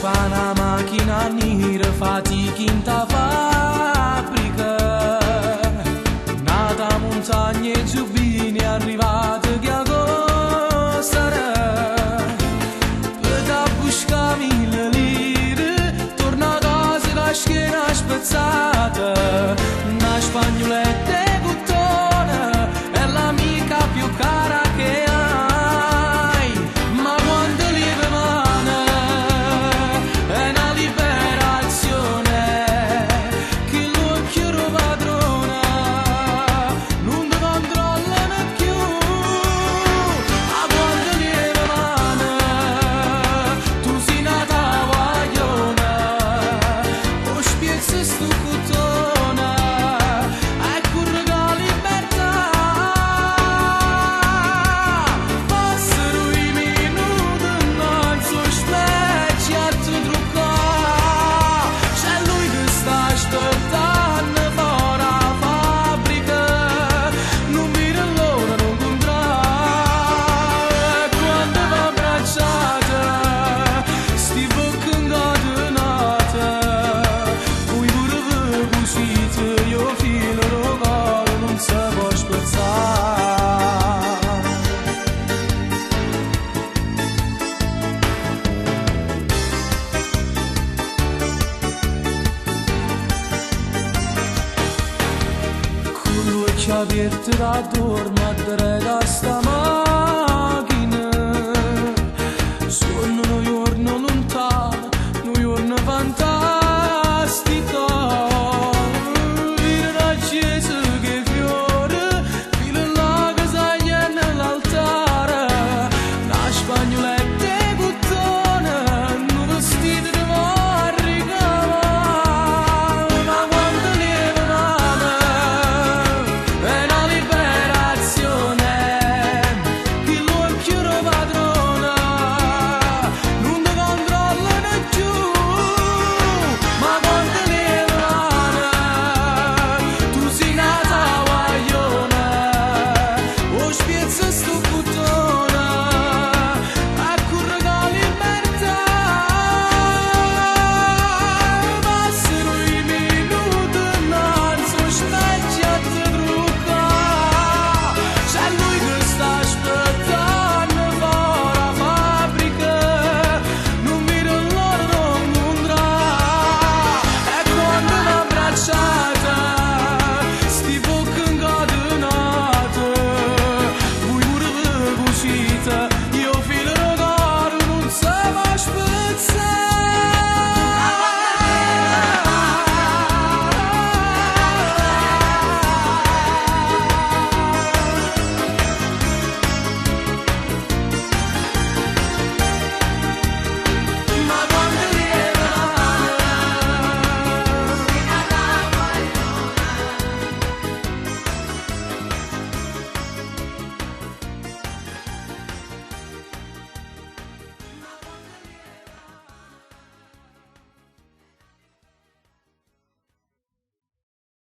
fa una macchina nera, fatichi in ta fabbrica. Nata montagna e giubbini, arrivata che a costare. Per da busca 1000 lire, torna a casa con la schiena spezzata. Una spagnoletta e buttona, è l'amica più cara che hai. Ma quando lieve mano è una liberazione, che l'occhio lo padrona non ti controllano più. Ma quando lieve mano tu sei nata guagliona, o spiezzi stu cotona, ecco la libertà. Passano i minuti e non so specchi a te truccare. C'è lui che sta aspettando fuori la fabbrica, non mira l'ora, non contrae. Quando va abbracciata, sti bocche incatenate, poi pure voi cucite, io filo lo coro, non si può spezzare. Con l'occhio aperto da dormo a